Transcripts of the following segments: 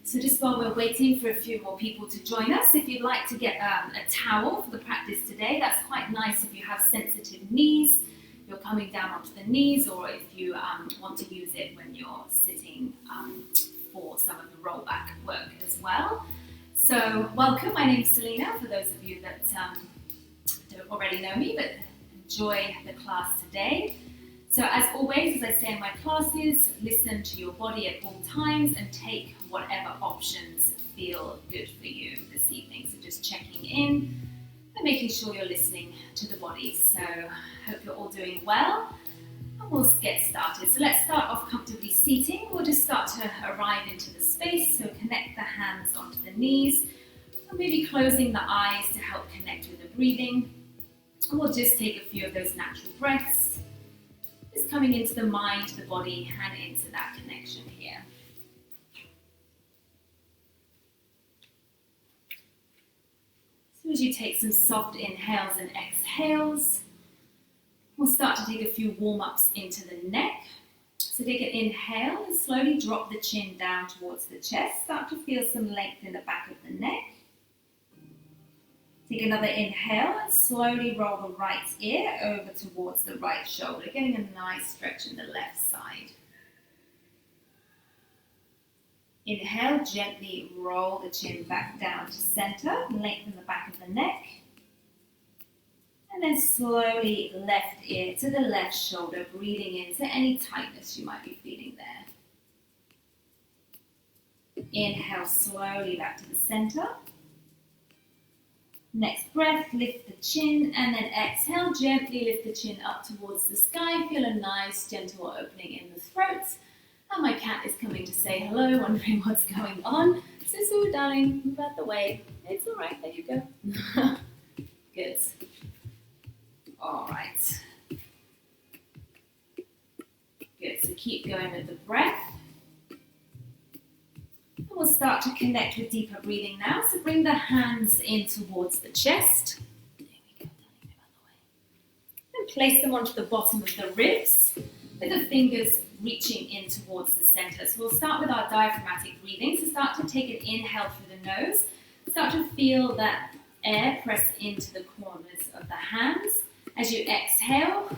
So just while we're waiting for a few more people to join us, if you'd like to get a towel for the practice today, that's quite nice if you have sensitive knees, you're coming down onto the knees, or if you want to use it when you're sitting for some of the rollback work as well. So welcome, my name is Selena, for those of you that don't already know me, but enjoy the class today. So as always, as I say in my classes, listen to your body at all times and take whatever options feel good for you this evening. So just checking in and making sure you're listening to the body. So hope you're all doing well, and we'll get started. So let's start off comfortably seating. We'll just start to arrive into the space. So connect the hands onto the knees, and maybe closing the eyes to help connect with the breathing. And we'll just take a few of those natural breaths, just coming into the mind, the body, and into that connection here. So as you take some soft inhales and exhales, we'll start to take a few warm-ups into the neck. So take an inhale and slowly drop the chin down towards the chest. Start to feel some length in the back of the neck. Take another inhale and slowly roll the right ear over towards the right shoulder, getting a nice stretch in the left side. Inhale, gently roll the chin back down to center, lengthen the back of the neck. And then slowly left ear to the left shoulder, breathing into any tightness you might be feeling there. Inhale slowly back to the center. Next breath, lift the chin, and then exhale, gently lift the chin up towards the sky. Feel a nice gentle opening in the throat. And my cat is coming to say hello, wondering what's going on. Susu, darling, move out the way. It's all right, there you go. Good. All right. Good, so keep going with the breath. And we'll start to connect with deeper breathing now. So bring the hands in towards the chest. There we go, darling, move out the way. And place them onto the bottom of the ribs, with the fingers reaching in towards the center. So we'll start with our diaphragmatic breathing. So start to take an inhale through the nose. Start to feel that air press into the corners of the hands. As you exhale,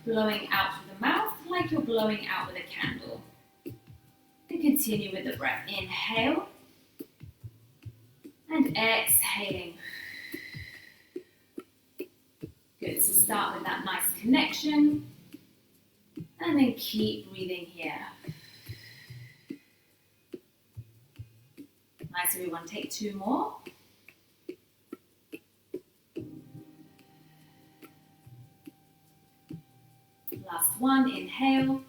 blowing out through the mouth, like you're blowing out with a candle. And continue with the breath. Inhale and exhaling. Good, so start with that nice connection. And then keep breathing here. Nice, everyone. Take two more. Last one. Inhale.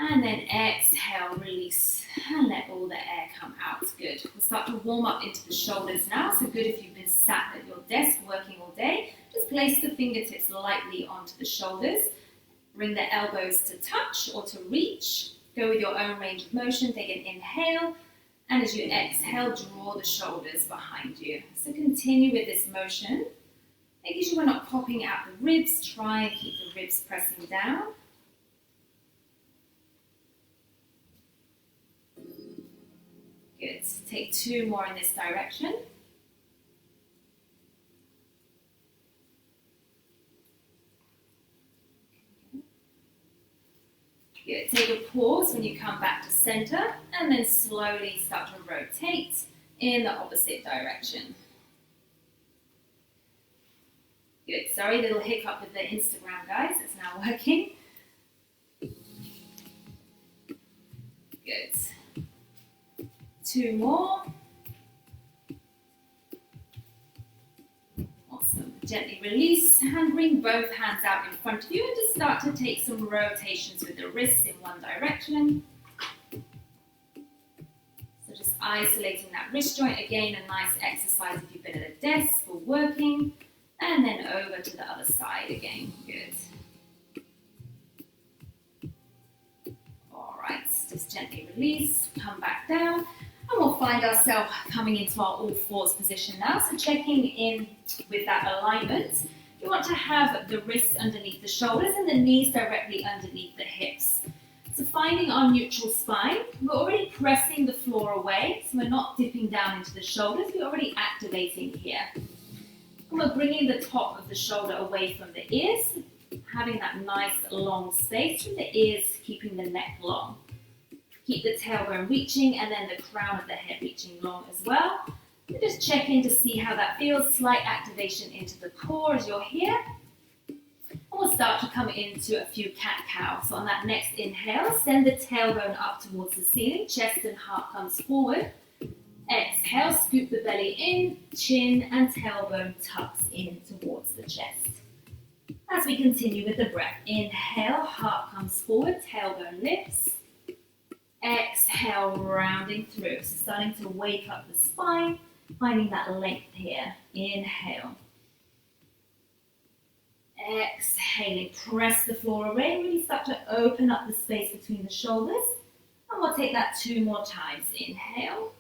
And then exhale, release, and let all the air come out. Good. We'll start to warm up into the shoulders now. So good if you've been sat at your desk working all day. Just place the fingertips lightly onto the shoulders. Bring the elbows to touch or to reach. Go with your own range of motion. Take an inhale. And as you exhale, draw the shoulders behind you. So continue with this motion. Making sure we're not popping out the ribs. Try and keep the ribs pressing down. Good. Take two more in this direction. Good. Take a pause when you come back to center, and then slowly start to rotate in the opposite direction. Good. Sorry, little hiccup with the Instagram, guys. It's now working. Good. Two more. Awesome. Gently release and bring both hands out in front of you and just start to take some rotations with the wrists in one direction. So just isolating that wrist joint. Again, a nice exercise if you've been at a desk or working. And then over to the other side again. Good. All right. Just gently release. Come back down. And we'll find ourselves coming into our all fours position now. So checking in with that alignment. You want to have the wrists underneath the shoulders and the knees directly underneath the hips. So finding our neutral spine, we're already pressing the floor away, so we're not dipping down into the shoulders, we're already activating here. And we're bringing the top of the shoulder away from the ears, having that nice long space from the ears, keeping the neck long. Keep the tailbone reaching and then the crown of the head reaching long as well. And just check in to see how that feels, slight activation into the core as you're here. And we'll start to come into a few cat-cow. So on that next inhale, send the tailbone up towards the ceiling, chest and heart comes forward. Exhale, scoop the belly in, chin and tailbone tucks in towards the chest. As we continue with the breath, inhale, heart comes forward, tailbone lifts. Exhale, rounding through. So starting to wake up the spine, finding that length here. Inhale. Exhaling, press the floor away, really start to open up the space between the shoulders. And we'll take that 2 more times. Inhale.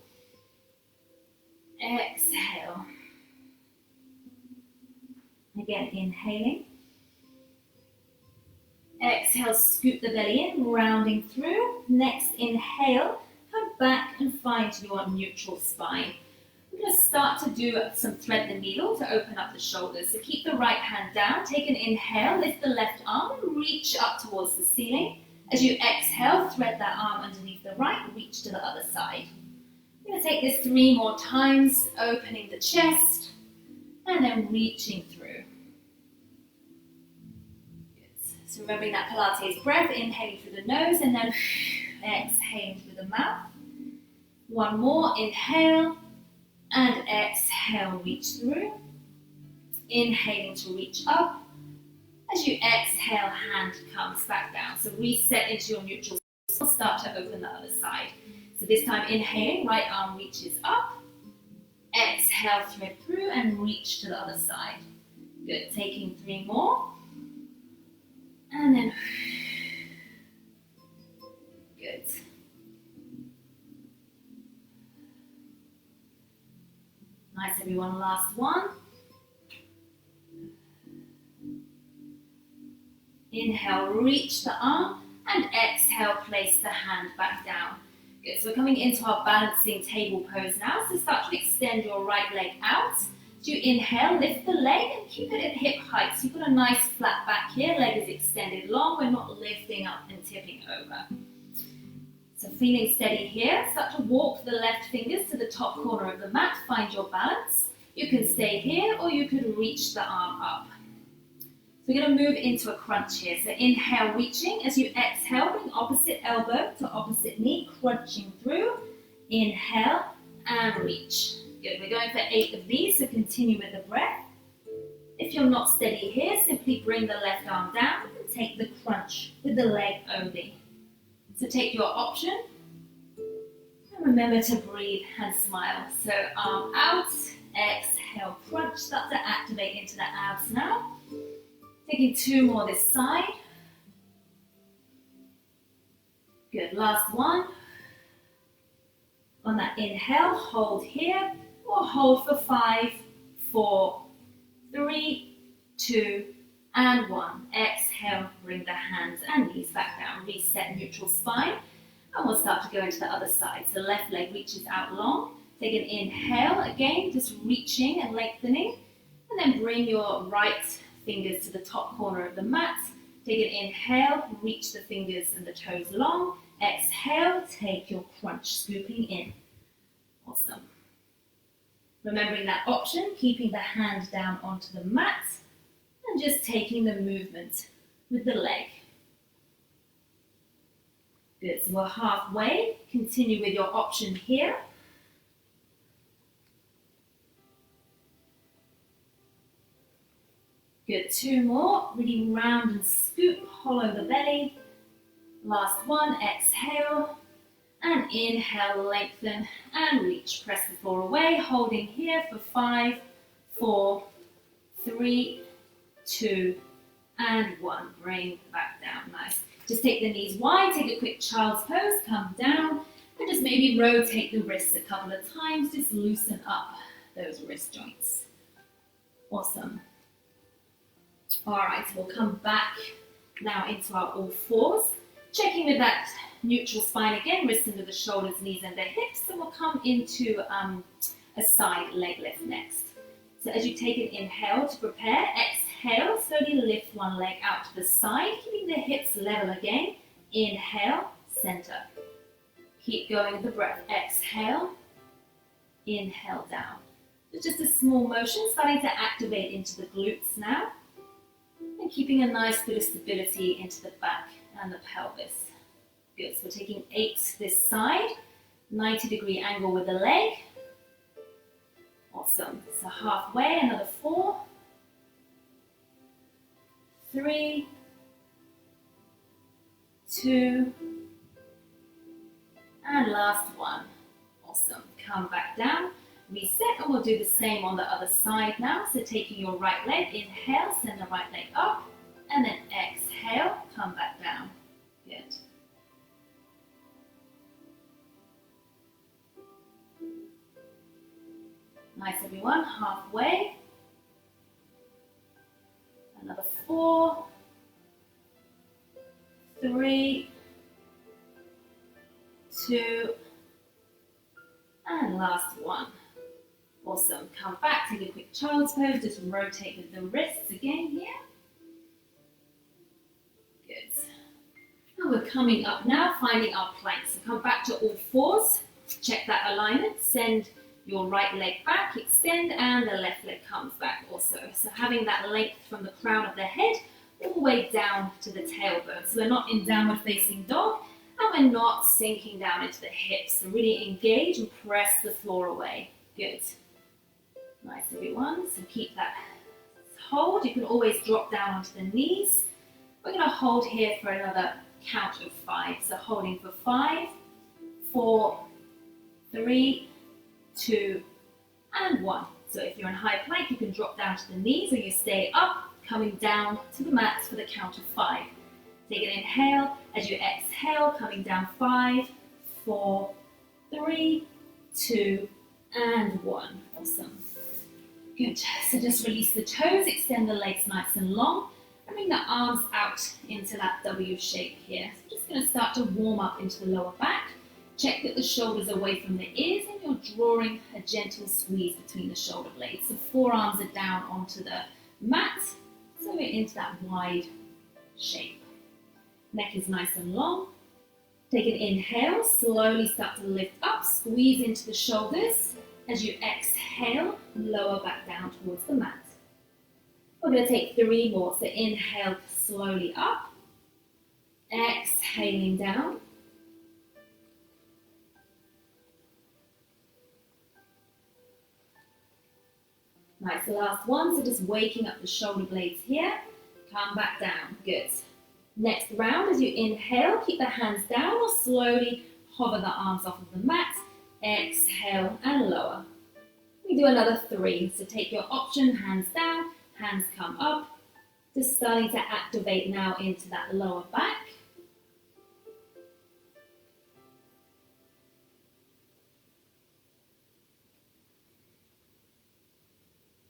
Exhale. Again, inhaling. Exhale, scoop the belly in, rounding through. Next inhale, come back and find your neutral spine. We're going to start to do some thread the needle to open up the shoulders. So keep the right hand down, take an inhale, lift the left arm, reach up towards the ceiling. As you exhale, thread that arm underneath the right, reach to the other side. We're going to take this 3 more times, opening the chest and then reaching through. So remembering that Pilates breath, inhaling through the nose and then exhaling through the mouth. 1 more, inhale and exhale, reach through. Inhaling to reach up. As you exhale, hand comes back down. So reset into your neutral. Start to open the other side. So this time inhaling, right arm reaches up. Exhale, thread through and reach to the other side. Good, taking 3 more. And then, good. Nice everyone, last one. Inhale, reach the arm and exhale, place the hand back down. Good, so we're coming into our balancing table pose now. So start to extend your right leg out. So you inhale, lift the leg and keep it at hip height. So you've got a nice flat back here, leg is extended long, we're not lifting up and tipping over. So feeling steady here, start to walk the left fingers to the top corner of the mat, find your balance. You can stay here or you could reach the arm up. So we're going to move into a crunch here. So inhale, reaching. As you exhale, bring opposite elbow to opposite knee, crunching through. Inhale and reach. Good, we're going for 8 of these, so continue with the breath. If you're not steady here, simply bring the left arm down and take the crunch with the leg only. So take your option and remember to breathe and smile. So arm out, exhale, crunch, start to activate into the abs now. Taking 2 more this side. Good, last one. On that inhale, hold here. Or hold for 5, 4, 3, 2, and 1. Exhale, bring the hands and knees back down. Reset neutral spine. And we'll start to go into the other side. So left leg reaches out long. Take an inhale again, just reaching and lengthening. And then bring your right fingers to the top corner of the mat. Take an inhale, reach the fingers and the toes long. Exhale, take your crunch, scooping in. Awesome. Remembering that option, keeping the hand down onto the mat and just taking the movement with the leg. Good, so we're halfway. Continue with your option here. Good, 2 more. Really round and scoop, hollow the belly. Last one, exhale. And inhale, lengthen and reach. Press the floor away, holding here for 5, 4, 3, 2, and 1. Bring back down, nice. Just take the knees wide, take a quick child's pose, come down, and just maybe rotate the wrists a couple of times, just loosen up those wrist joints. Awesome. All right, so we'll come back now into our all fours. checking with that neutral spine again, wrists under the shoulders, knees under hips, and we'll come into a side leg lift next. So as you take an inhale to prepare, exhale, slowly lift one leg out to the side, keeping the hips level again. Inhale, center. Keep going with the breath. Exhale, inhale down. So just a small motion, starting to activate into the glutes now, and keeping a nice bit of stability into the back and the pelvis. Good, so we're taking 8 this side, 90-degree angle with the leg. Awesome, so halfway, another 4, 3, 2, and last one. Awesome, come back down, reset, and we'll do the same on the other side now. So taking your right leg, inhale, send the right leg up, and then exhale, come back down. Good. Nice, everyone, halfway. Another 4, 3, 2, and last one. Awesome, come back, take a quick child's pose, just rotate with the wrists again here. Good. And we're coming up now, finding our plank. So come back to all fours, check that alignment, send your right leg back, extend, and the left leg comes back also. So having that length from the crown of the head all the way down to the tailbone. So we're not in downward facing dog, and we're not sinking down into the hips. So really engage and press the floor away. Good. Nice, everyone. So keep that hold. You can always drop down onto the knees. We're going to hold here for another count of 5. So holding for 5, 4, 3, 2, and 1. So if you're in high plank, you can drop down to the knees, or you stay up, coming down to the mat for the count of 5. Take an inhale. As you exhale, coming down 5, 4, 3, 2, and 1. Awesome. Good. So just release the toes, extend the legs nice and long, and bring the arms out into that W shape here. So just going to start to warm up into the lower back. Check that the shoulders are away from the ears, and you're drawing a gentle squeeze between the shoulder blades. So forearms are down onto the mat, so we're into that wide shape. Neck is nice and long. Take an inhale, slowly start to lift up, squeeze into the shoulders. As you exhale, lower back down towards the mat. We're going to take 3 more. So inhale slowly up, exhaling down. Nice, the last one. So just waking up the shoulder blades here. Come back down. Good. Next round, as you inhale, keep the hands down or slowly hover the arms off of the mat. Exhale and lower. We do another 3. So take your option, hands down, hands come up. Just starting to activate now into that lower back.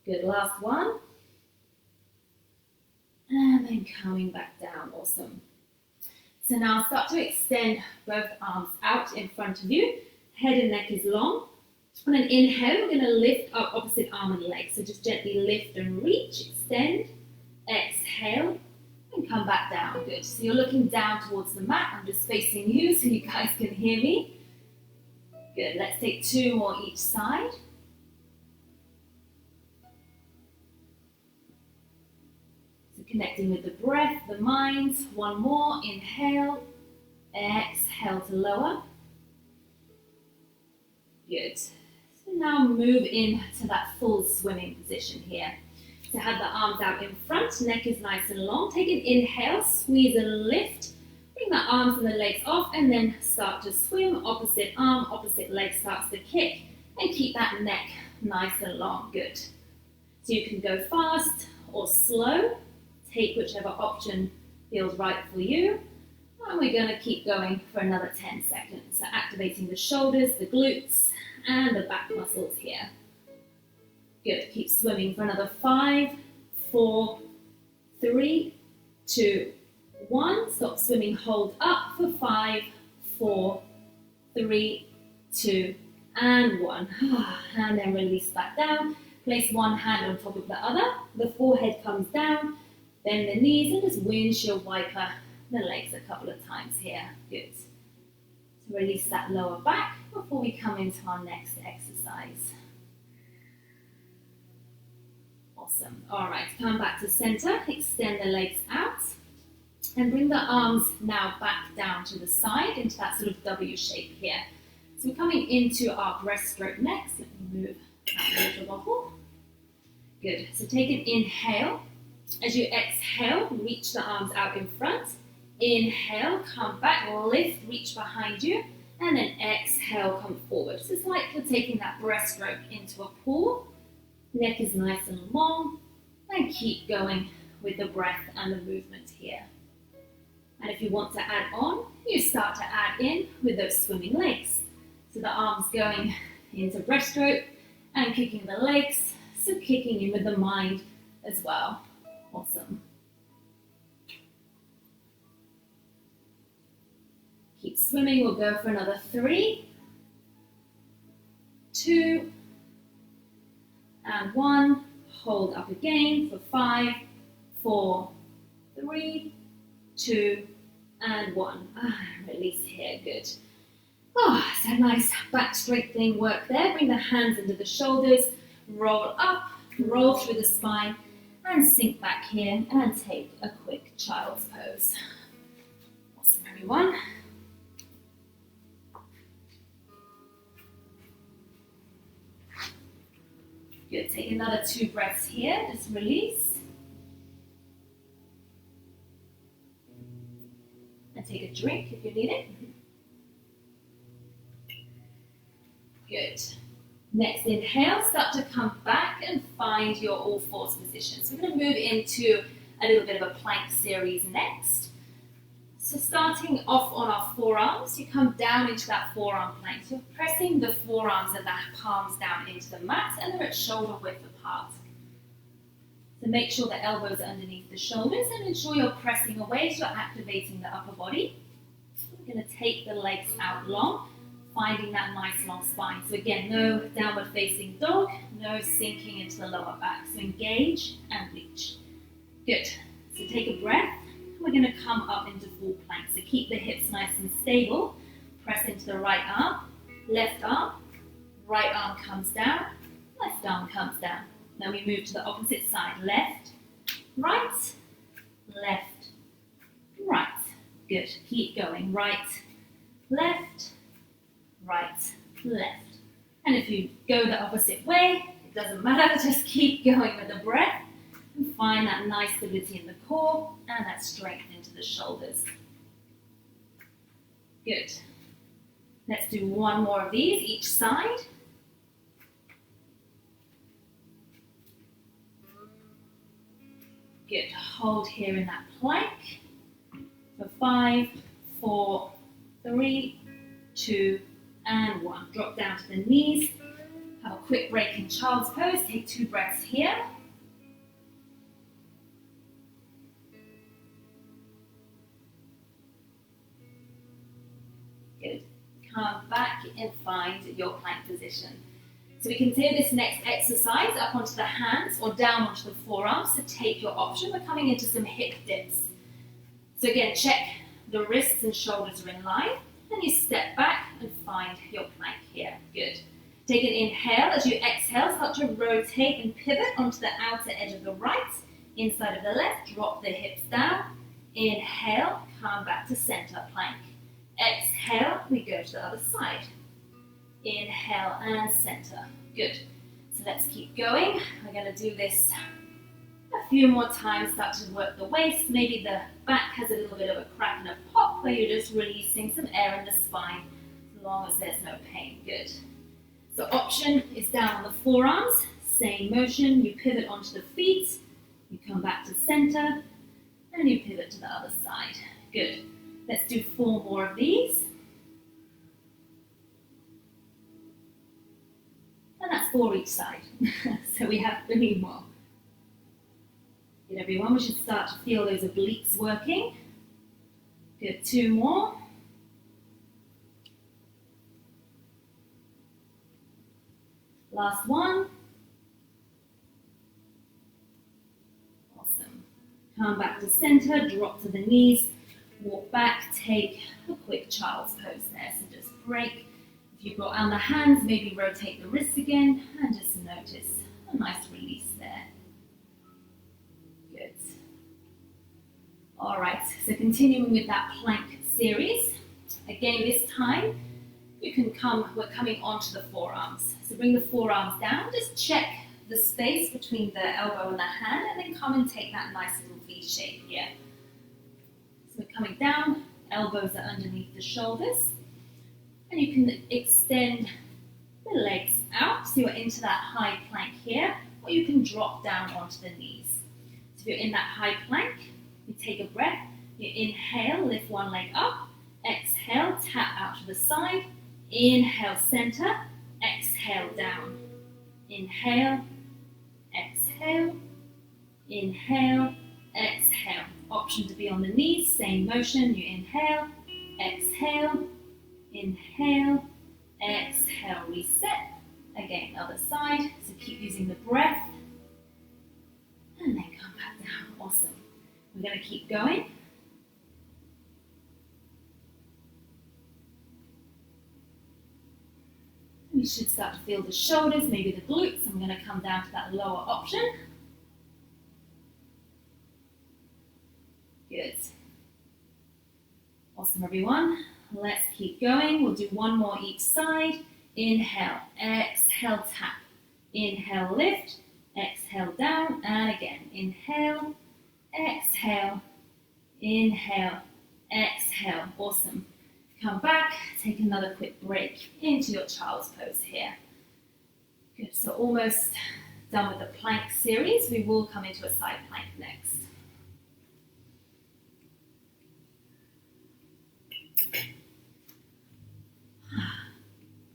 Good, last one. And then coming back down, awesome. So now start to extend both arms out in front of you. Head and neck is long. On an inhale, we're going to lift up opposite arm and leg. So just gently lift and reach, extend, exhale, and come back down. Good. So you're looking down towards the mat. I'm just facing you so you guys can hear me. Good. Let's take 2 more each side. So connecting with the breath, the mind. 1 more. Inhale, exhale to lower. Good. So now move into that full swimming position here. So have the arms out in front, neck is nice and long. Take an inhale, squeeze and lift. Bring the arms and the legs off, and then start to swim. Opposite arm, opposite leg starts to kick. And keep that neck nice and long. Good. So you can go fast or slow. Take whichever option feels right for you. And we're going to keep going for another 10 seconds. So activating the shoulders, the glutes, and the back muscles here. Good. Keep swimming for another 5, 4, 3, 2, 1. Stop swimming, hold up for 5, 4, 3, 2, and 1. And then release back down. Place one hand on top of the other. The forehead comes down. Bend the knees and just windshield wiper the legs a couple of times here. Good. So release that lower back before we come into our next exercise. Awesome. All right, come back to center. Extend the legs out. And bring the arms now back down to the side into that sort of W shape here. So we're coming into our breaststroke next. Let me move that water bottle. Good. So take an inhale. As you exhale, reach the arms out in front. Inhale, come back, lift, reach behind you. And then exhale, come forward. So it's like you're taking that breaststroke into a pool. Neck is nice and long. And keep going with the breath and the movement here. And if you want to add on, you start to add in with those swimming legs. So the arms going into breaststroke and kicking the legs. So kicking in with the mind as well. Awesome. Keep swimming. We'll go for another 3, 2, and 1. Hold up again for 5, 4, 3, 2, and 1. Release here, good. So nice back strengthening work there. Bring the hands into the shoulders, roll up, roll through the spine, and sink back here and take a quick child's pose. Awesome, everyone. Good, take another 2 breaths here, just release. And take a drink if you need it. Good. Next inhale, start to come back and find your all fours position. So we're going to move into a little bit of a plank series next. So starting off on our forearms, you come down into that forearm plank. So you're pressing the forearms and the palms down into the mat and they're at shoulder width apart. So make sure the elbows are underneath the shoulders and ensure you're pressing away so you're activating the upper body. We're going to take the legs out long, finding that nice long spine. So again, no downward facing dog, no sinking into the lower back. So engage and reach. Good. So take a breath. We're going to come up into full plank. So keep the hips nice and stable. Press into the right arm, right arm comes down, left arm comes down. Now we move to the opposite side. Left, right, left, right. Good. Keep going. Right, left, right, left. And if you go the opposite way, it doesn't matter. Just keep going with the breath and find that nice stability in the core and that strength into the shoulders. Good. Let's do 1 more of these each side. Good. Hold here in that plank for 5, 4, 3, 2, and 1. Drop down to the knees. Have a quick break in child's pose. Take 2 breaths here. Good. Come back and find your plank position. So we can take this next exercise up onto the hands or down onto the forearms. So take your option. We're coming into some hip dips. So again, check the wrists and shoulders are in line. Then you step back and find your plank here. Good. Take an inhale. As you exhale, start to rotate and pivot onto the outer edge of the right, inside of the left. Drop the hips down. Inhale, come back to center plank. Exhale, we go to the other side. Inhale and center. Good. So let's keep going. We're going to do this a few more times. Start to work the waist. Maybe the back has a little bit of a crack and a pop where you're just releasing some air in the spine as long as there's no pain. Good. So option is down on the forearms. Same motion. You pivot onto the feet. You come back to center and you pivot to the other side. Good. Let's do 4 more of these. And that's 4 each side. So we have 3 more. Good, everyone. We should start to feel those obliques working. Good, 2 more. Last one. Awesome. Come back to center, drop to the knees, walk back, take a quick child's pose there. So just break. If you've got on the hands, maybe rotate the wrists again and just notice a nice release there. Good. All right, so continuing with that plank series. Again, this time we're coming onto the forearms. So bring the forearms down, just check the space between the elbow and the hand, and then come and take that nice little V shape here. So we're coming down, elbows are underneath the shoulders, and you can extend the legs out, so you're into that high plank here, or you can drop down onto the knees. So if you're in that high plank, you take a breath, you inhale, lift one leg up, exhale, tap out to the side, inhale, center, exhale, down. Inhale, exhale, inhale, exhale. Option to be on the knees, same motion. You inhale, exhale, inhale, exhale, reset. Again, other side. So keep using the breath. And then come back down. Awesome. We're going to keep going. You should start to feel the shoulders, maybe the glutes. I'm going to come down to that lower option. Good. Awesome, everyone. Let's keep going. We'll do one more each side. Inhale, exhale, tap. Inhale, lift. Exhale, down. And again, inhale, exhale, inhale, exhale. Awesome. Come back, take another quick break into your child's pose here. Good, so almost done with the plank series. We will come into a side plank next.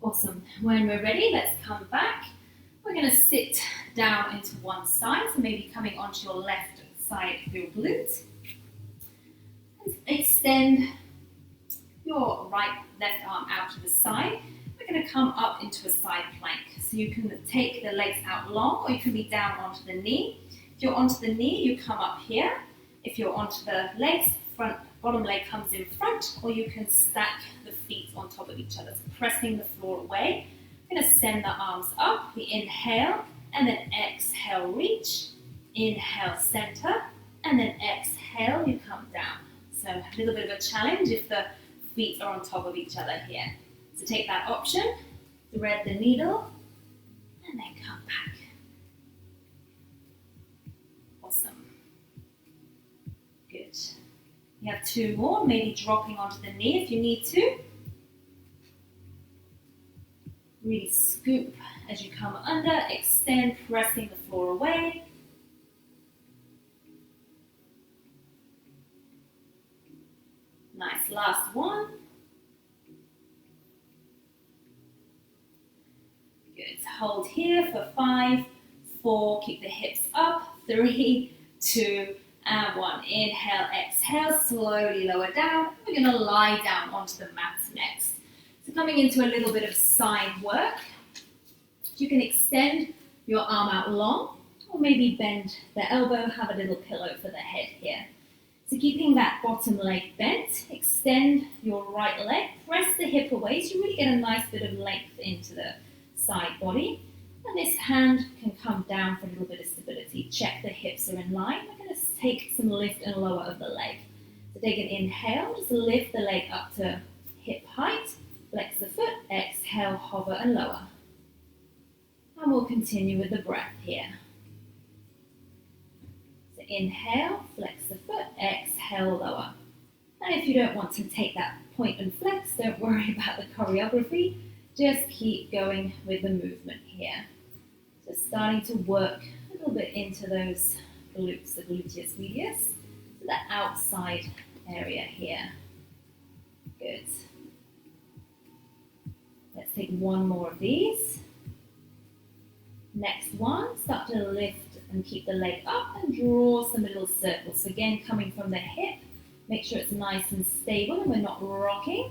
Awesome, when we're ready, let's come back. We're gonna sit down into one side, so maybe coming onto your left side of your glute. And extend your left arm out to the side. We're going to come up into a side plank. So you can take the legs out long, or you can be down onto the knee. If you're onto the knee, you come up here. If you're onto the legs, bottom leg comes in front, or you can stack the feet on top of each other, so pressing the floor away. I'm going to send the arms up. We inhale, and then exhale, reach. Inhale, center, and then exhale, you come down. So a little bit of a challenge if the feet are on top of each other here. So take that option, thread the needle, and then come back. Awesome. Good. You have 2 more, maybe dropping onto the knee if you need to. Really scoop as you come under, extend, pressing the floor away. Nice, last one. Good, hold here for 5, 4, keep the hips up, 3, 2, and 1. Inhale, exhale, slowly lower down. We're gonna lie down onto the mat next. So coming into a little bit of side work. You can extend your arm out long, or maybe bend the elbow, have a little pillow for the head here. So keeping that bottom leg bent, extend your right leg, press the hip away so you really get a nice bit of length into the side body. And this hand can come down for a little bit of stability. Check the hips are in line. We're going to take some lift and lower of the leg. So take an inhale, just lift the leg up to hip height, flex the foot, exhale, hover and lower. And we'll continue with the breath here. Inhale, flex the foot, exhale, lower. And if you don't want to take that point and flex, don't worry about the choreography. Just keep going with the movement here. So starting to work a little bit into those glutes, the gluteus medius, so the outside area here. Good. Let's take one more of these. Next one, start to lift and keep the leg up and draw some little circles. So again, coming from the hip, Make sure it's nice and stable and we're not rocking.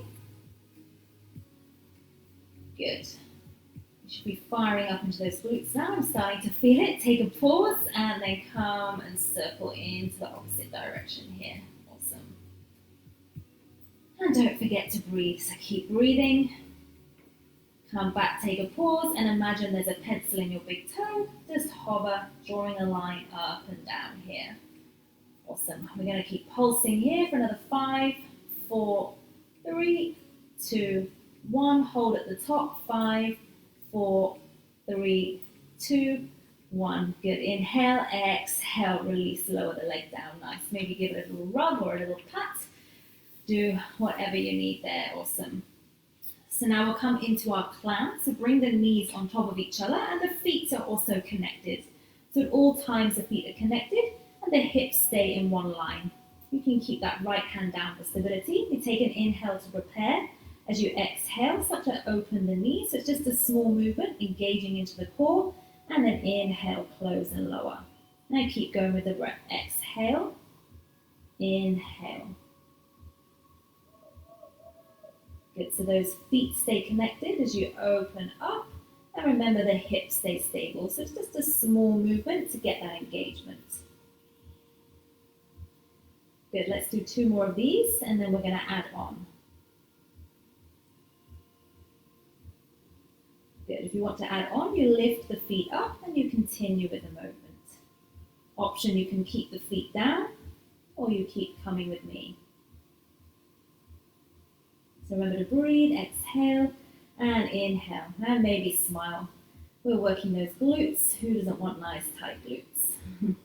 Good. You should be firing up into those glutes now. I'm starting to feel it. Take a pause and then come and circle into the opposite direction here. Awesome. And don't forget to breathe. So keep breathing. Come back, take a pause, and imagine there's a pencil in your big toe. Just hover, drawing a line up and down here. Awesome. We're going to keep pulsing here for another 5, 4, 3, 2, 1. Hold at the top. 5, 4, 3, 2, 1. Good. Inhale, exhale, release, lower the leg down. Nice. Maybe give it a little rub or a little pat. Do whatever you need there. Awesome. So now we'll come into our clown. So bring the knees on top of each other and the feet are also connected. So at all times the feet are connected and the hips stay in one line. You can keep that right hand down for stability. You take an inhale to prepare. As you exhale, start to open the knees. So it's just a small movement, engaging into the core. And then inhale, close and lower. Now keep going with the breath. Exhale, inhale. Good, so those feet stay connected as you open up, and remember the hips stay stable. So it's just a small movement to get that engagement. Good, let's do 2 more of these, and then we're going to add on. Good, if you want to add on, you lift the feet up and you continue with the movement. Option, you can keep the feet down, or you keep coming with me. So remember to breathe, exhale, and inhale, and maybe smile. We're working those glutes. Who doesn't want nice tight glutes?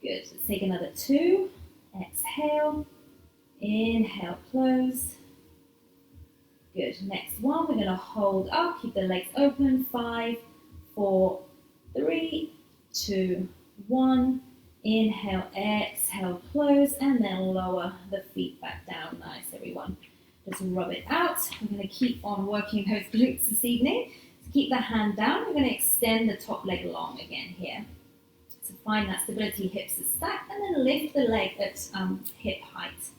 Good, let's take another 2. Exhale, inhale, close. Good, next one, we're going to hold up, keep the legs open. 5, 4, 3, 2, 1. Inhale, exhale, close, and then lower the feet back down. Nice, everyone. Just rub it out. We're going to keep on working those glutes this evening. So keep the hand down. We're going to extend the top leg long again here. So find that stability, hips are stacked, and then lift the leg at hip height.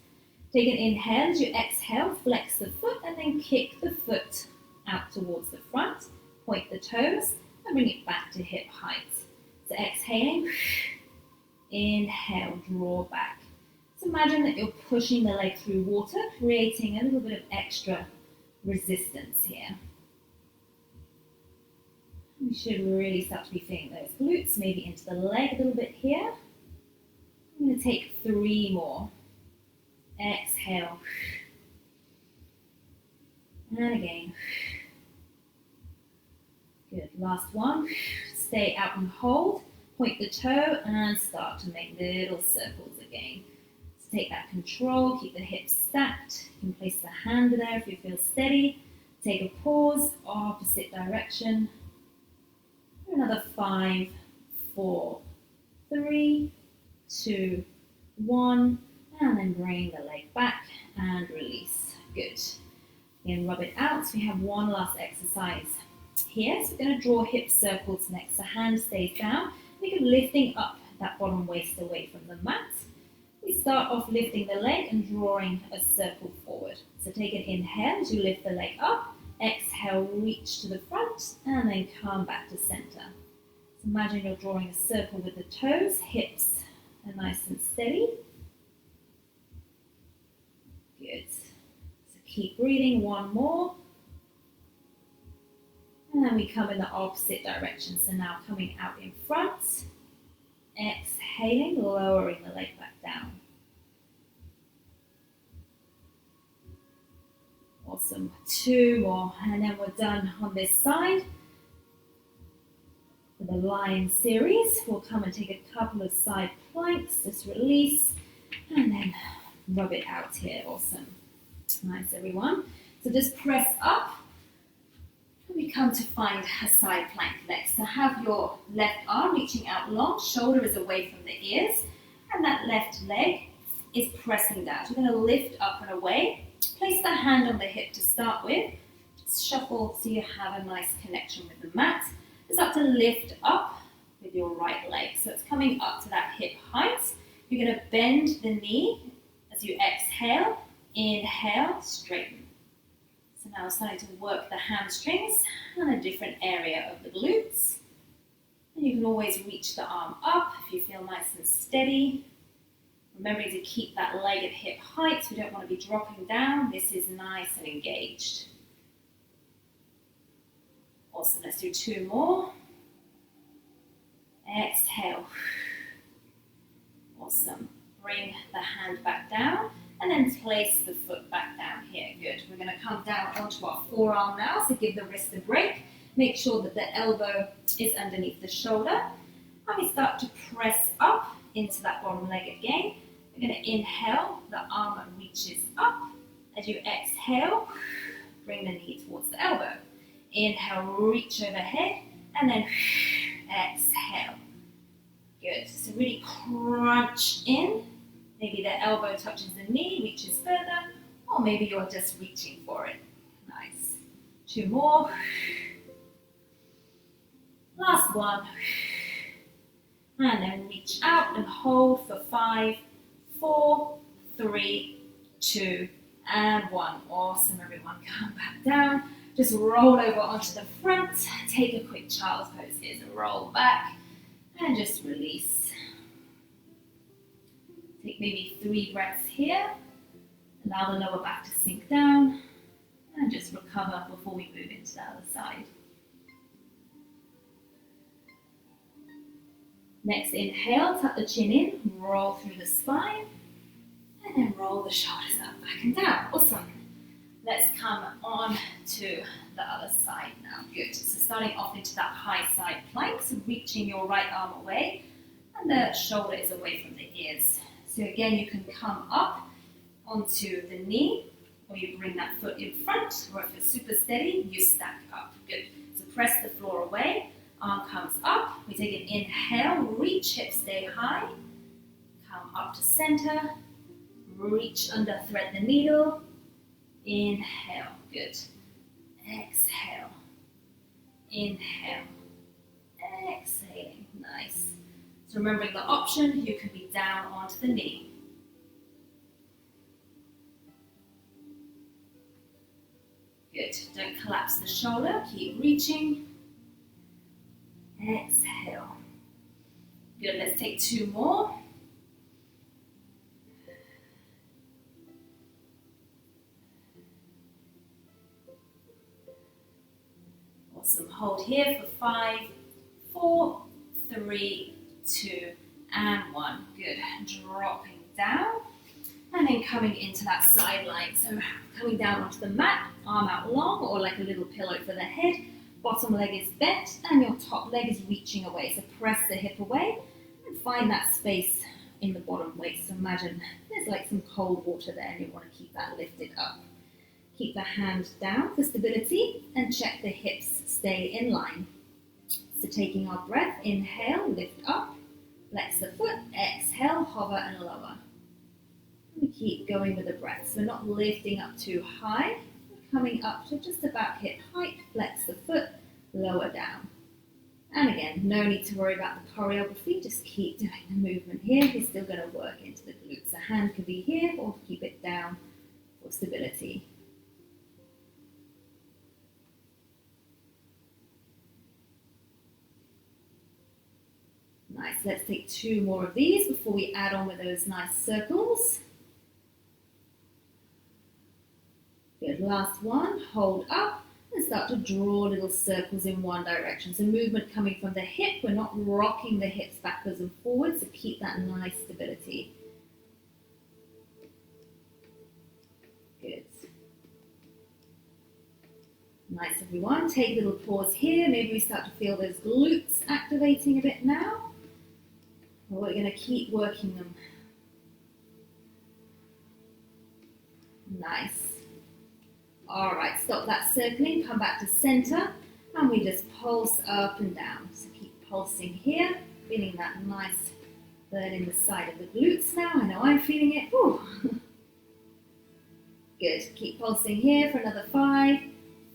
Take an inhale. As you exhale, flex the foot, and then kick the foot out towards the front. Point the toes, and bring it back to hip height. So exhaling. Inhale, draw back. So imagine that you're pushing the leg through water, creating a little bit of extra resistance here. You should really start to be feeling those glutes, maybe into the leg a little bit here. I'm going to take 3 more. Exhale. And again. Good, last one. Stay out and hold. Point the toe and start to make little circles again. So take that control, keep the hips stacked. You can place the hand there if you feel steady. Take a pause, opposite direction. Another 5, 4, 3, 2, 1. And then bring the leg back and release. Good. Again, rub it out. So we have one last exercise here. So we're going to draw hip circles next. The hand stays down. Think of lifting up that bottom waist away from the mat. We start off lifting the leg and drawing a circle forward. So take an inhale as you lift the leg up. Exhale, reach to the front, and then come back to center. So imagine you're drawing a circle with the toes, hips are nice and steady. Good. So keep breathing, 1 more. And then we come in the opposite direction. So now coming out in front, exhaling, lowering the leg back down. Awesome. 2 more, and then we're done on this side. For the lion series, we'll come and take a couple of side planks, just release, and then rub it out here. Awesome. Nice, everyone. So just press up. We come to find a side plank next. So have your left arm reaching out long, shoulder is away from the ears, and that left leg is pressing down. So we're going to lift up and away. Place the hand on the hip to start with. Just shuffle so you have a nice connection with the mat. Start to lift up with your right leg. So it's coming up to that hip height. You're going to bend the knee As you exhale, inhale, straighten. So now we're starting to work the hamstrings and a different area of the glutes. And you can always reach the arm up if you feel nice and steady. Remembering to keep that leg at hip height, so we don't want to be dropping down. This is nice and engaged. Awesome, let's do 2 more. Exhale. Awesome. Bring the hand back down and then place the foot back down here. Good. We're going to come down onto our forearm now, so give the wrist a break. Make sure that the elbow is underneath the shoulder. And we start to press up into that bottom leg again. We're going to inhale, the arm reaches up. As you exhale, bring the knee towards the elbow. Inhale, reach overhead, and then exhale. Good. So really crunch in. Maybe the elbow touches the knee, reaches further, or maybe you're just reaching for it. Nice. 2 more. Last one. And then reach out and hold for 5, 4, 3, 2, and 1. Awesome, everyone. Come back down. Just roll over onto the front. Take a quick child's pose here. So roll back and just release. Take maybe 3 breaths here. Allow the lower back to sink down. And just recover before we move into the other side. Next, inhale, tuck the chin in, roll through the spine, and then roll the shoulders up, back and down. Awesome. Let's come on to the other side now. Good. So starting off into that high side plank, so reaching your right arm away, and the shoulder is away from the ears. So again, you can come up onto the knee, or you bring that foot in front, or if you're super steady, you stack up. Good. So press the floor away. Arm comes up, we take an inhale, reach, hips stay high, come up to center, reach under, thread the needle, inhale, good, exhale, inhale, exhaling, nice. So remembering the option, you can be down onto the knee. Good, don't collapse the shoulder, keep reaching. Exhale. Good, let's take 2 more. Awesome, hold here for 5, 4, 3, 2, and 1. Good, dropping down. And then coming into that side line. So coming down onto the mat, arm out long or like a little pillow for the head. Bottom leg is bent and your top leg is reaching away. So press the hip away and find that space in the bottom waist. So imagine there's like some cold water there and you want to keep that lifted up. Keep the hand down for stability and check the hips stay in line. So taking our breath, inhale, lift up, flex the foot, exhale, hover and lower. And we keep going with the breath. So we're not lifting up too high. Coming up to just about hip height, flex the foot, lower down. And again, no need to worry about the choreography, just keep doing the movement here. You're still going to work into the glutes. The hand can be here or keep it down for stability. Nice, let's take 2 more of these before we add on with those nice circles. Good, last one, hold up and start to draw little circles in one direction. So movement coming from the hip, we're not rocking the hips backwards and forwards, so keep that nice stability. Good. Nice everyone, take a little pause here, maybe we start to feel those glutes activating a bit now. Well, we're going to keep working them. Nice. All right, stop that circling, come back to center, and we just pulse up and down. So keep pulsing here, feeling that nice burn in the side of the glutes now. I know I'm feeling it. Whew. Good, keep pulsing here for another 5,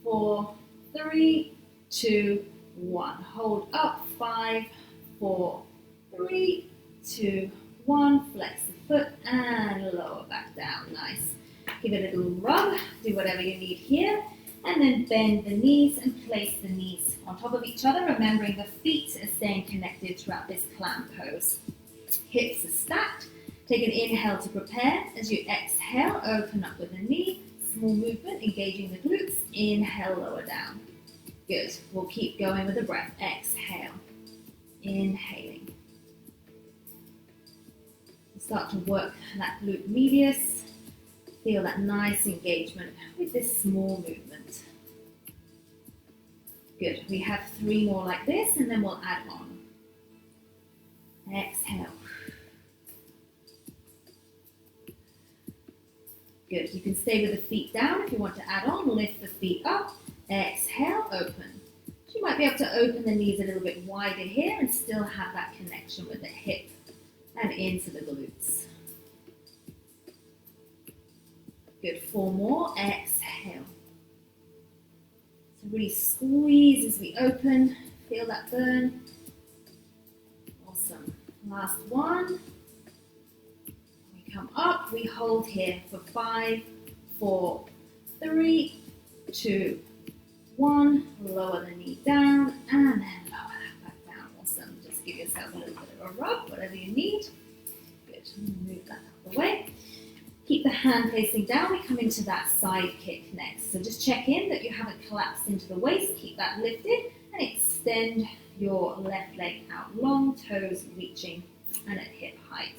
4, 3, 2, 1. Hold up, 5, 4, 3, 2, 1. Flex the foot and lower back down. Nice. Give it a little rub, do whatever you need here, and then bend the knees and place the knees on top of each other, remembering the feet are staying connected throughout this clam pose. Hips are stacked. Take an inhale to prepare. As you exhale, open up with the knee. Small movement, engaging the glutes. Inhale, lower down. Good. We'll keep going with the breath. Exhale. Inhaling. Start to work that glute medius. Feel that nice engagement with this small movement. Good. We have 3 more like this, and then we'll add on. Exhale. Good. You can stay with the feet down. If you want to add on, lift the feet up. Exhale, open. So you might be able to open the knees a little bit wider here and still have that connection with the hip and into the glutes. Good. 4 more. Exhale. So really squeeze as we open. Feel that burn. Awesome. Last one. Come up, we hold here for 5, 4, 3, 2, 1. Lower the knee down and then lower that back down. Awesome. Just give yourself a little bit of a rub, whatever you need. Good. Move that out of the way. Keep the hand facing down. We come into that side kick next. So just check in that you haven't collapsed into the waist. Keep that lifted and extend your left leg out long, toes reaching and at hip height.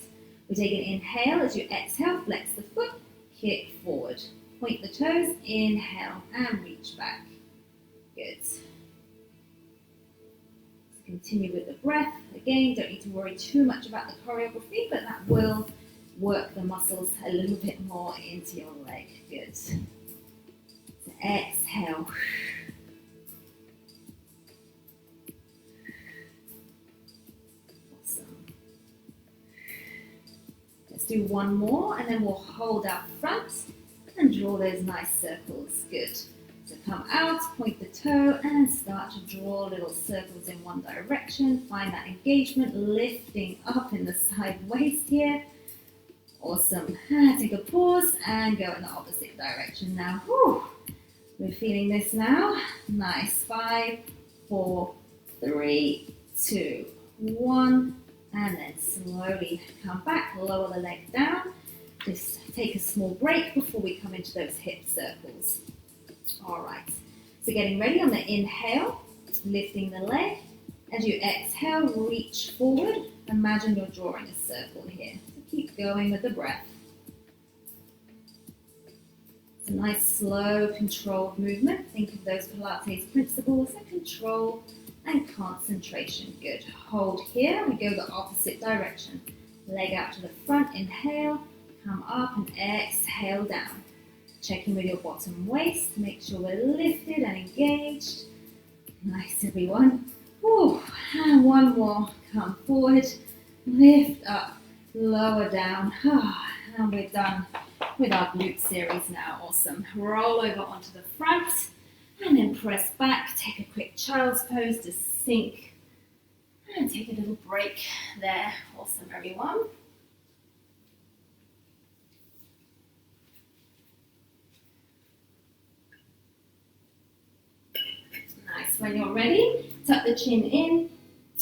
We take an inhale. As you exhale, flex the foot, kick forward. Point the toes, inhale and reach back. Good. So continue with the breath. Again, don't need to worry too much about the choreography, but that will work the muscles a little bit more into your leg. Good. So exhale. Do 1 more and then we'll hold out front and draw those nice circles. Good. So come out, point the toe and start to draw little circles in one direction. Find that engagement, lifting up in the side waist here. Awesome. Take a pause and go in the opposite direction now. Whew. We're feeling this now. Nice. 5, 4, 3, 2, 1. And then slowly come back, lower the leg down. Just take a small break before we come into those hip circles. All right, so getting ready on the inhale, lifting the leg. As you exhale, reach forward. Imagine you're drawing a circle here. So keep going with the breath. It's a nice, slow, controlled movement. Think of those Pilates principles of control and concentration. Good. Hold here. We go the opposite direction. Leg out to the front. Inhale. Come up and exhale down. Check in with your bottom waist. Make sure we're lifted and engaged. Nice, everyone. Whew. And 1 more. Come forward. Lift up. Lower down. And we're done with our glute series now. Awesome. Roll over onto the front. And then press back, take a quick child's pose to sink, and take a little break there. Awesome, everyone. Nice. When you're ready, tuck the chin in,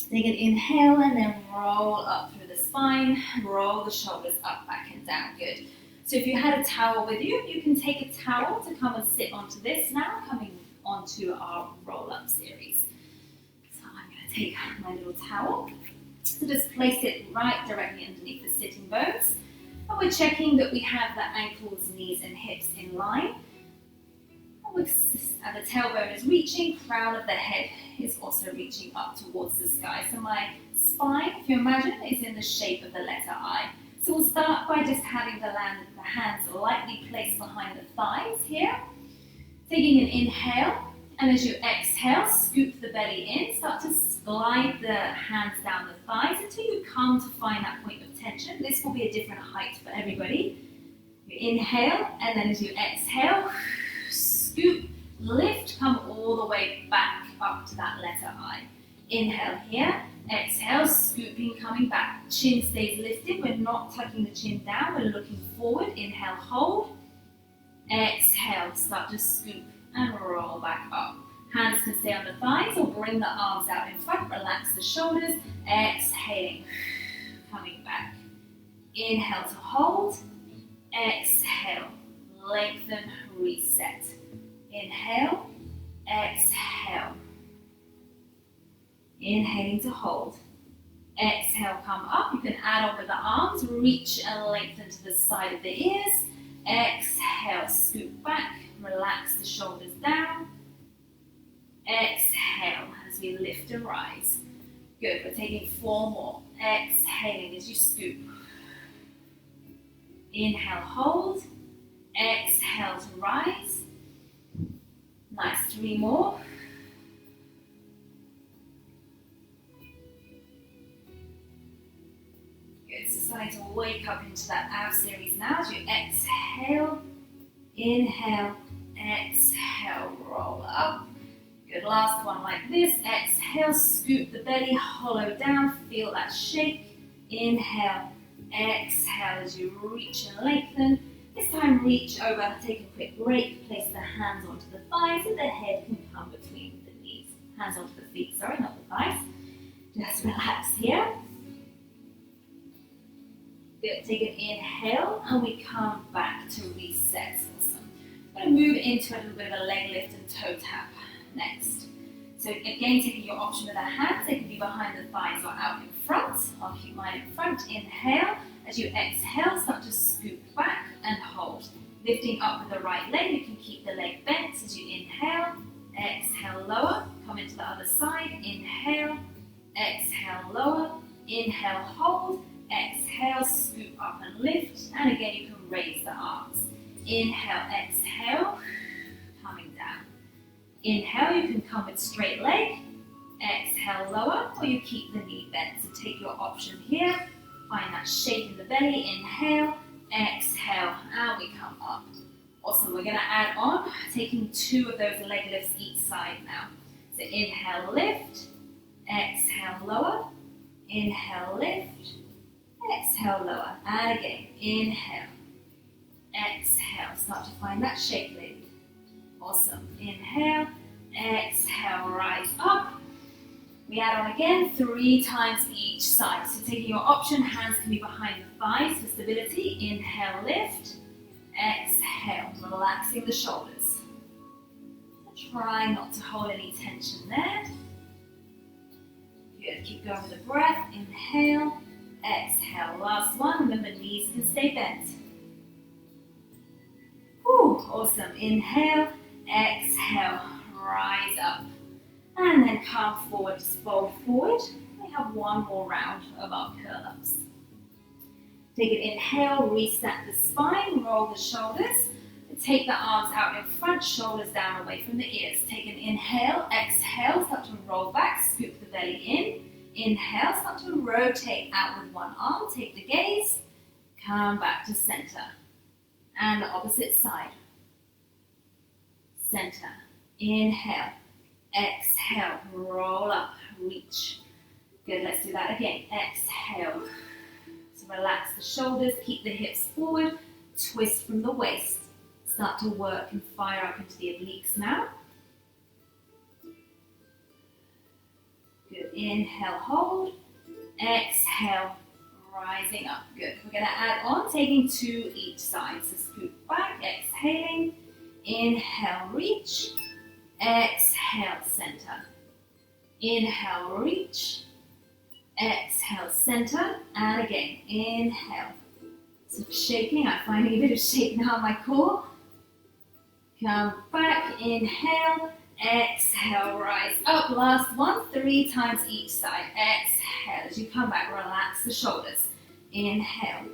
take an inhale, and then roll up through the spine, roll the shoulders up, back and down. Good. So if you had a towel with you, you can take a towel to come and sit onto this now, coming onto our roll-up series. So I'm going to take my little towel. So just place it right directly underneath the sitting bones. And we're checking that we have the ankles, knees and hips in line. And the tailbone is reaching, crown of the head is also reaching up towards the sky. So my spine, if you imagine, is in the shape of the letter I. So we'll start by just having the hands lightly placed behind the thighs here. Taking an inhale, and as you exhale, scoop the belly in. Start to glide the hands down the thighs until you come to find that point of tension. This will be a different height for everybody. You inhale, and then as you exhale, scoop, lift, come all the way back up to that letter I. Inhale here. Exhale, scooping, coming back. Chin stays lifted. We're not tucking the chin down. We're looking forward. Inhale, hold. Exhale, start to scoop and roll back up. Hands can stay on the thighs or bring the arms out in front. Relax the shoulders. Exhaling, coming back. Inhale to hold. Exhale, lengthen, reset. Inhale, exhale. Inhaling to hold. Exhale, come up. You can add on with the arms. Reach and lengthen to the side of the ears. Exhale, scoop back. Relax the shoulders down. Exhale as we lift and rise. Good. We're taking 4 more. Exhaling as you scoop. Inhale, hold. Exhale to rise. Nice. 3 more. Good. So starting to wake up into that ab series now as you exhale. Inhale. Exhale. Roll up. Good. Last one like this. Exhale. Scoop the belly. Hollow down. Feel that shake. Inhale. Exhale as you reach and lengthen. This time reach over, take a quick break, place the hands onto the thighs and the head can come between the knees. Hands onto the feet, sorry, not the thighs. Just relax here. Good, take an inhale and we come back to reset. Awesome. I'm going to move into a little bit of a leg lift and toe tap next. So again, taking your option with the hands, they can be behind the thighs or out in front. I'll keep mine in front. Inhale. As you exhale, start to scoop back and hold. Lifting up with the right leg, you can keep the leg bent as you inhale. Exhale, lower. Come into the other side. Inhale. Exhale, lower. Inhale, hold. Exhale, scoop up and lift. And again, you can raise the arms. Inhale, exhale. Coming down. Inhale, you can come with straight leg. Exhale, lower, or you keep the knee bent. So take your option here. Find that shape in the belly. Inhale, exhale, and we come up. Awesome. We're going to add on, taking 2 of those leg lifts each side now. So inhale, lift. Exhale, lower. Inhale, lift. Exhale, lower. And again, inhale. Exhale. Start to find that shape, lady. Awesome. Inhale. Exhale. Rise up. We add on again 3 times each side. So taking your option, hands can be behind the thighs for stability. Inhale, lift. Exhale, relaxing the shoulders. Try not to hold any tension there. Good, keep going with the breath. Inhale, exhale. Last one, remember knees can stay bent. Whew, awesome. Inhale, exhale, rise up. And then come forward, just fold forward. We have 1 more round of our curl-ups. Take an inhale, restack the spine, roll the shoulders. Take the arms out in front, shoulders down away from the ears. Take an inhale, exhale, start to roll back, scoop the belly in. Inhale, start to rotate out with one arm. Take the gaze, come back to center. And the opposite side. Center. Inhale. Exhale, roll up, reach. Good, let's do that again. Exhale. So relax the shoulders, keep the hips forward, twist from the waist. Start to work and fire up into the obliques now. Good, inhale, hold. Exhale, rising up. Good, we're going to add on, taking 2 each side. So scoop back, exhaling. Inhale, reach. Exhale, center. Inhale, reach. Exhale, center. And again, inhale. So shaking, I'm finding a bit of shake now in my core. Come back, inhale. Exhale, rise up. Last one, 3 times each side. Exhale. As you come back, relax the shoulders. Inhale.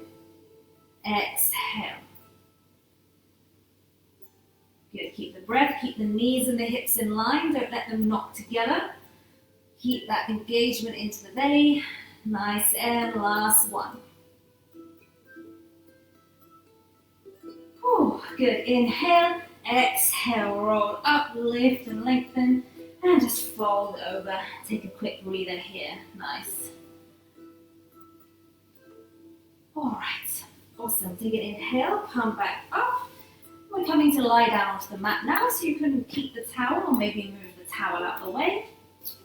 Exhale. Good, keep the breath, keep the knees and the hips in line, don't let them knock together. Keep that engagement into the belly. Nice, and last one. Whew, good, inhale, exhale, roll up, lift and lengthen. And just fold over. Take a quick breather here. Nice. Alright, awesome. Take an inhale, come back up. We're coming to lie down onto the mat now, so you can keep the towel or maybe move the towel out of the way.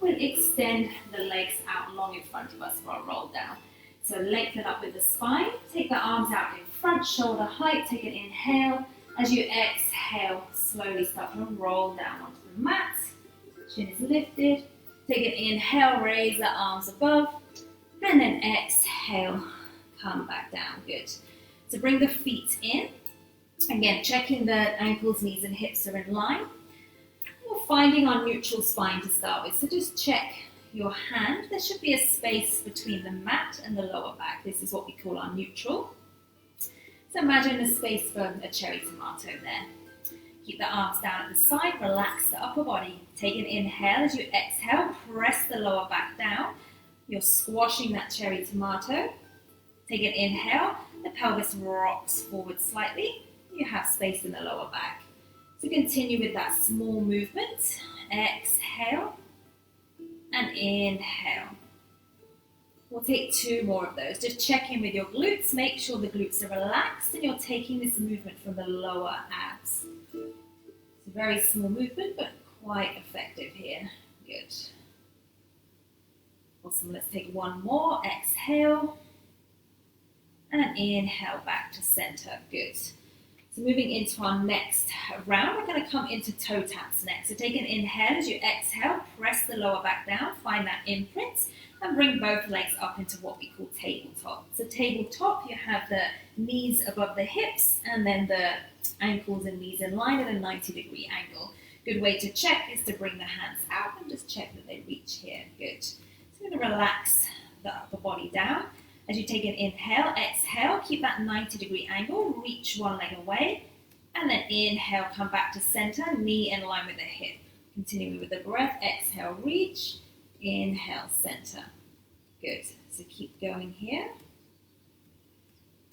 We'll extend the legs out long in front of us for our roll down. So lengthen up with the spine. Take the arms out in front, shoulder height. Take an inhale. As you exhale, slowly start to roll down onto the mat. Chin is lifted. Take an inhale, raise the arms above. And then exhale, come back down. Good. So bring the feet in. Again, checking the ankles, knees, and hips are in line. We're finding our neutral spine to start with. So just check your hand. There should be a space between the mat and the lower back. This is what we call our neutral. So imagine a space for a cherry tomato there. Keep the arms down at the side, relax the upper body. Take an inhale. As you exhale, press the lower back down. You're squashing that cherry tomato. Take an inhale. The pelvis rocks forward slightly. You have space in the lower back. So continue with that small movement. Exhale and inhale. We'll take 2 more of those. Just check in with your glutes. Make sure the glutes are relaxed and you're taking this movement from the lower abs. It's a very small movement, but quite effective here. Good. Awesome. Let's take 1 more. Exhale and inhale back to center. Good. So moving into our next round, we're going to come into toe taps next. So take an inhale. As you exhale, press the lower back down, find that imprint, and bring both legs up into what we call tabletop. So tabletop, you have the knees above the hips, and then the ankles and knees in line at a 90-degree angle. Good way to check is to bring the hands out and just check that they reach here. Good. So we're going to relax the upper body down. As you take an inhale, exhale, keep that 90-degree angle, reach one leg away, and then inhale, come back to center, knee in line with the hip. Continuing with the breath, exhale, reach, inhale, center. Good, so keep going here.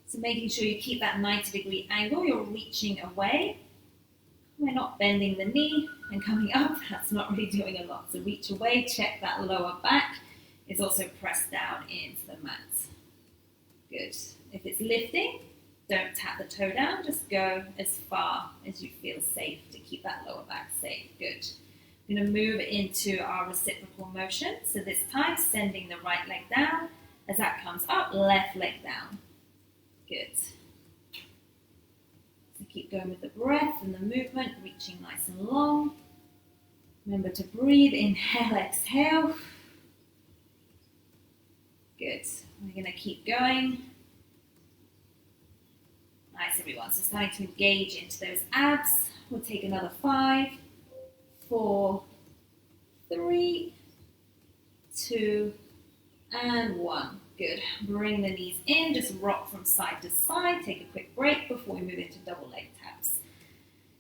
So making sure you keep that 90-degree angle, you're reaching away. We're not bending the knee and coming up, that's not really doing a lot. So reach away, check that lower back is also pressed down into the mat. Good. If it's lifting, don't tap the toe down, just go as far as you feel safe to keep that lower back safe. Good. We're going to move into our reciprocal motion. So this time, sending the right leg down. As that comes up, left leg down. Good. So keep going with the breath and the movement, reaching nice and long. Remember to breathe, inhale, exhale. Good. We're going to keep going. Nice, everyone. So starting to engage into those abs. We'll take another 5, 4, 3, 2, and 1. Good. Bring the knees in. Just rock from side to side. Take a quick break before we move into double leg taps.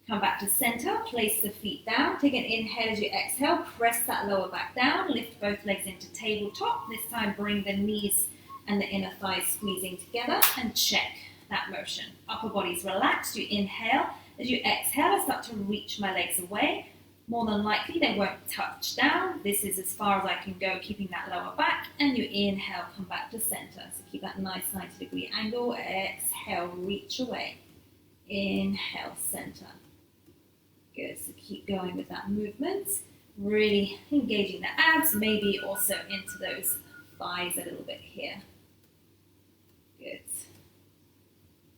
Come back to center. Place the feet down. Take an inhale as you exhale. Press that lower back down. Lift both legs into tabletop. This time bring the knees and the inner thighs squeezing together and check that motion. Upper body's relaxed. You inhale. As you exhale, I start to reach my legs away. More than likely, they won't touch down. This is as far as I can go, keeping that lower back. And you inhale, come back to center. So keep that nice 90-degree angle. Exhale, reach away. Inhale, center. Good. So keep going with that movement. Really engaging the abs, maybe also into those thighs a little bit here. Good.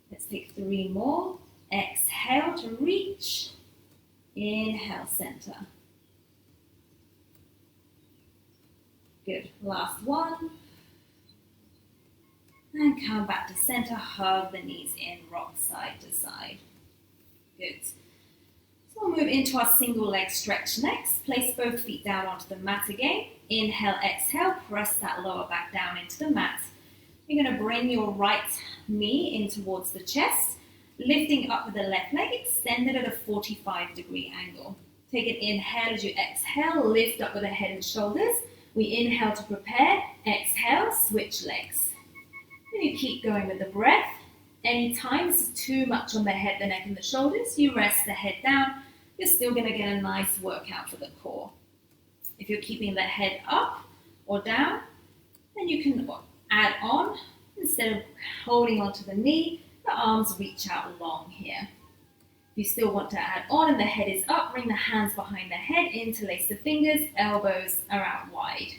Let's take 3 more. Exhale to reach. Inhale, center. Good. Last one. And come back to center. Hug the knees in, rock side to side. Good. So we'll move into our single leg stretch next. Place both feet down onto the mat again. Inhale, exhale, press that lower back down into the mat. You're going to bring your right knee in towards the chest, lifting up with the left leg, extended at a 45-degree angle. Take an inhale as you exhale, lift up with the head and shoulders. We inhale to prepare, exhale, switch legs. Then you keep going with the breath. Anytime this is too much on the head, the neck and the shoulders, you rest the head down. You're still going to get a nice workout for the core. If you're keeping the head up or down, then you can add on, instead of holding onto the knee, the arms reach out long here. If you still want to add on and the head is up, bring the hands behind the head, interlace the fingers, elbows are out wide.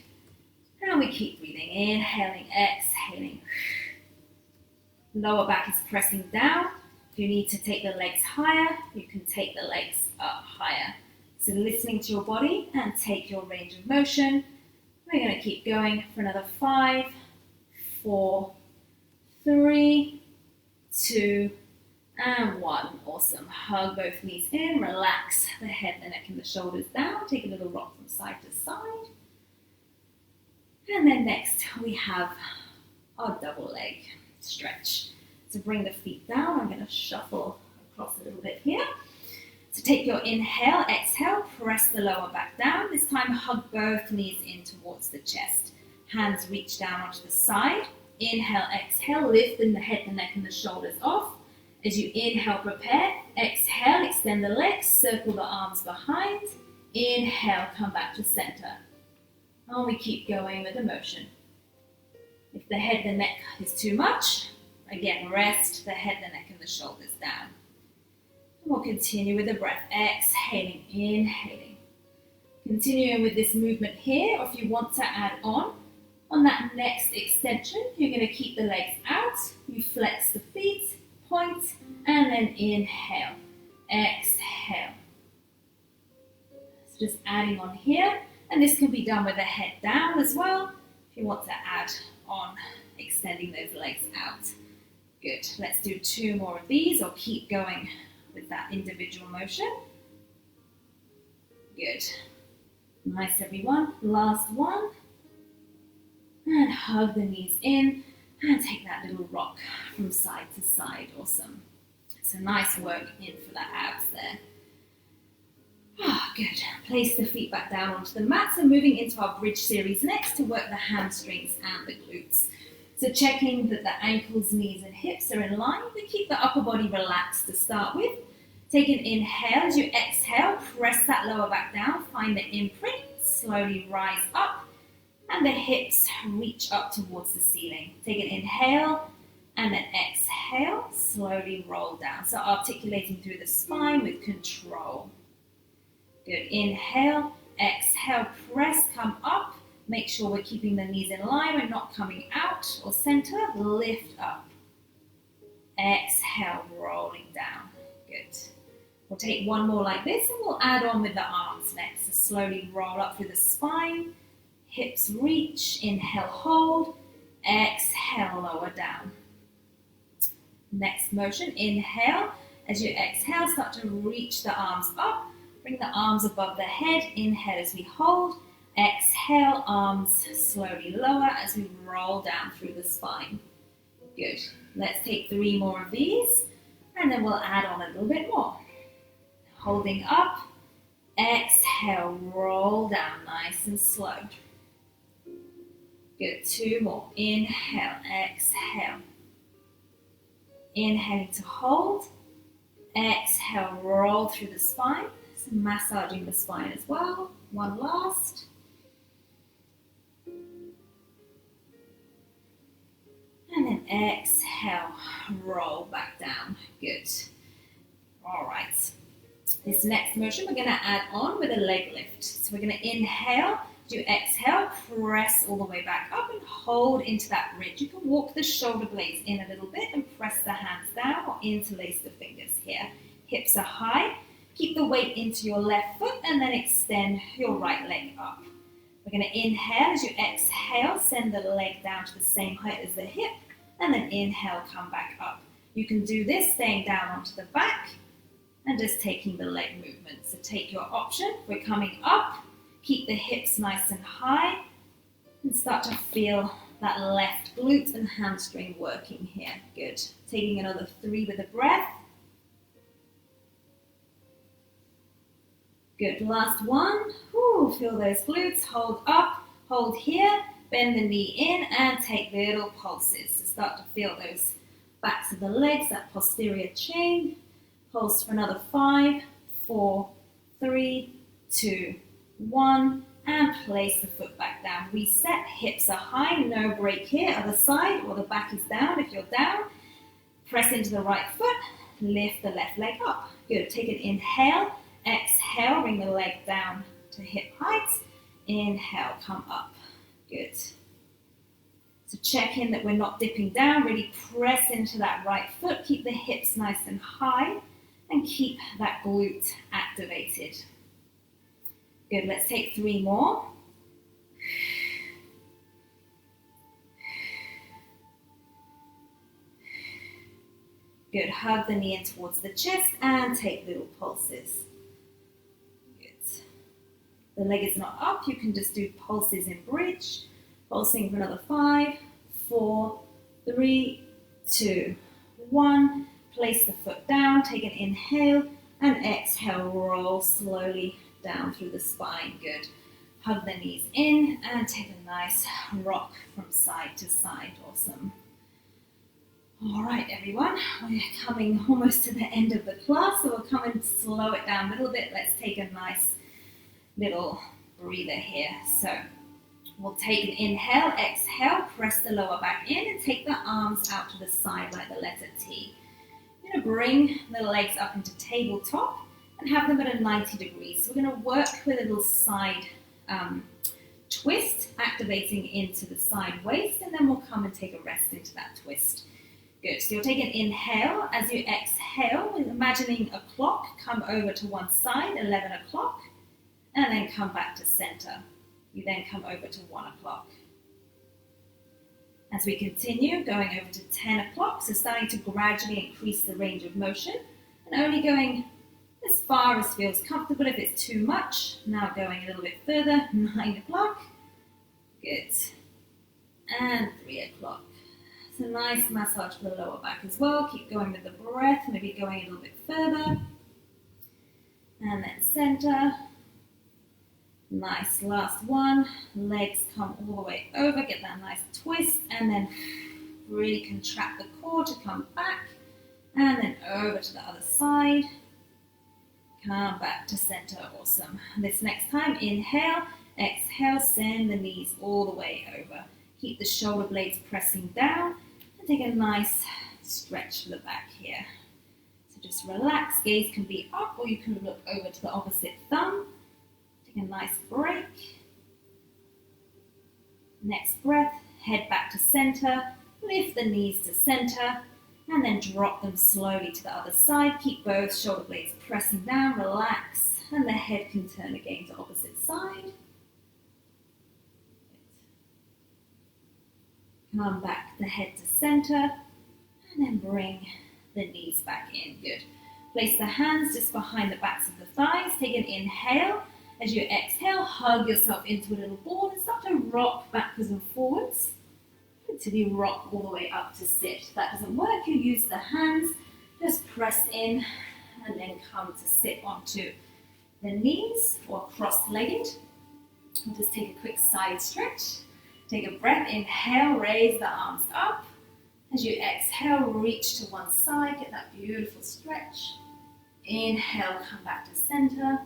And we keep breathing, inhaling, exhaling. Lower back is pressing down. If you need to take the legs higher, you can take the legs up higher. So listening to your body and take your range of motion. We're going to keep going for another 5, 4, 3, 2, and 1. Awesome. Hug both knees in, relax the head, the neck, and the shoulders down. Take a little rock from side to side. And then next we have our double leg stretch. So bring the feet down. I'm going to shuffle across a little bit here. So take your inhale, exhale, press the lower back down. This time hug both knees in towards the chest. Hands reach down onto the side. Inhale, exhale, lift the head, the neck, and the shoulders off. As you inhale, prepare. Exhale, extend the legs, circle the arms behind. Inhale, come back to center. And we keep going with the motion. If the head, the neck is too much, again, rest the head, the neck, and the shoulders down. And we'll continue with the breath. Exhaling, inhaling. Continuing with this movement here, or if you want to add on that next extension, you're going to keep the legs out. You flex the feet, point, and then inhale, exhale. So just adding on here, and this can be done with the head down as well, if you want to add on extending those legs out. Good, let's do 2 more of these, or keep going with that individual motion. Good, nice everyone, last one. And hug the knees in and take that little rock from side to side. Awesome. So nice work in for the abs there. Good. Place the feet back down onto the mat. So moving into our bridge series next to work the hamstrings and the glutes. So checking that the ankles, knees and hips are in line. We keep the upper body relaxed to start with. Take an inhale. As you exhale, press that lower back down. Find the imprint. Slowly rise up. And the hips reach up towards the ceiling. Take an inhale and then exhale, slowly roll down. So articulating through the spine with control. Good, inhale, exhale, press, come up. Make sure we're keeping the knees in line, we're not coming out or center, lift up. Exhale, rolling down, good. We'll take 1 more like this and we'll add on with the arms next. So slowly roll up through the spine. Hips reach, inhale, hold, exhale, lower down. Next motion, inhale. As you exhale, start to reach the arms up. Bring the arms above the head. Inhale as we hold. Exhale, arms slowly lower as we roll down through the spine. Good. Let's take 3 more of these, and then we'll add on a little bit more. Holding up. Exhale, roll down nice and slow. Good, 2 more. Inhale, exhale. Inhaling to hold. Exhale, roll through the spine. So massaging the spine as well. 1 last. And then exhale, roll back down. Good. All right. This next motion we're going to add on with a leg lift. So we're going to inhale. Do exhale, press all the way back up and hold into that bridge. You can walk the shoulder blades in a little bit and press the hands down or interlace the fingers here. Hips are high. Keep the weight into your left foot and then extend your right leg up. We're going to inhale. As you exhale, send the leg down to the same height as the hip and then inhale, come back up. You can do this staying down onto the back and just taking the leg movement. So take your option. We're coming up. Keep the hips nice and high and start to feel that left glute and hamstring working here. Good. Taking another 3 with a breath. Good. Last one. Ooh, feel those glutes. Hold up. Hold here. Bend the knee in and take little pulses. So start to feel those backs of the legs, that posterior chain. Pulse for another 5, 4, 3, 2, 1, and place the foot back down. Reset, hips are high, no break here. Other side, or the back is down if you're down. Press into the right foot, lift the left leg up. Good, take an inhale, exhale, bring the leg down to hip height. Inhale, come up. Good. So check in that we're not dipping down, really press into that right foot, keep the hips nice and high, and keep that glute activated. Good, let's take 3 more. Good, hug the knee in towards the chest and take little pulses. Good. The leg is not up, you can just do pulses in bridge. Pulsing for another 5, 4, 3, 2, 1. Place the foot down, take an inhale, and exhale, roll slowly down through the spine. Good. Hug the knees in and take a nice rock from side to side. Awesome. All right, everyone, we're coming almost to the end of the class, so we'll come and slow it down a little bit. Let's take a nice little breather here. So we'll take an inhale, exhale, press the lower back in and take the arms out to the side like the letter T. You're going to bring the legs up into tabletop and have them at a 90 degrees. So we're going to work with a little side twist, activating into the side waist, and then we'll come and take a rest into that twist. Good, so you'll take an inhale. As you exhale, imagining a clock, come over to one side, 11 o'clock, and then come back to center. You then come over to 1 o'clock. As we continue, going over to 10 o'clock, so starting to gradually increase the range of motion, and only going as far as feels comfortable. If it's too much, now going a little bit further, 9 o'clock. Good. And 3 o'clock. So nice massage for the lower back as well. Keep going with the breath, maybe going a little bit further. And then center. Nice, last one. Legs come all the way over, get that nice twist, and then really contract the core to come back. And then over to the other side. Come back to center, awesome. This next time, inhale, exhale, send the knees all the way over. Keep the shoulder blades pressing down and take a nice stretch for the back here. So just relax, gaze can be up or you can look over to the opposite thumb. Take a nice break. Next breath, head back to center, lift the knees to center, and then drop them slowly to the other side. Keep both shoulder blades pressing down, relax, and the head can turn again to opposite side. Come back the head to center, and then bring the knees back in. Good. Place the hands just behind the backs of the thighs. Take an inhale. As you exhale, hug yourself into a little ball and start to rock backwards and forwards until you rock all the way up to sit. If that doesn't work, you use the hands. Just press in and then come to sit onto the knees or cross-legged. We'll just take a quick side stretch. Take a breath, inhale, raise the arms up. As you exhale, reach to one side, get that beautiful stretch. Inhale, come back to center.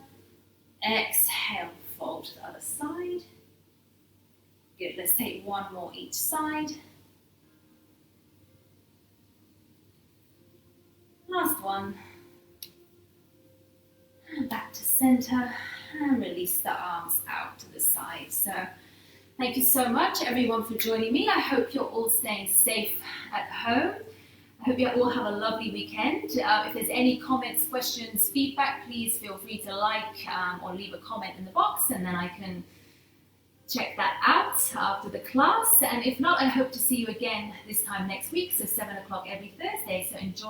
Exhale, fold to the other side. Good, let's take one more each side. Last one. And back to center and release the arms out to the side. So thank you so much everyone for joining me. I hope you're all staying safe at home. I hope you all have a lovely weekend. If there's any comments, questions, feedback, please feel free to like or leave a comment in the box and then I can check that out after the class. And if not, I hope to see you again this time next week, so 7 o'clock every Thursday. So enjoy.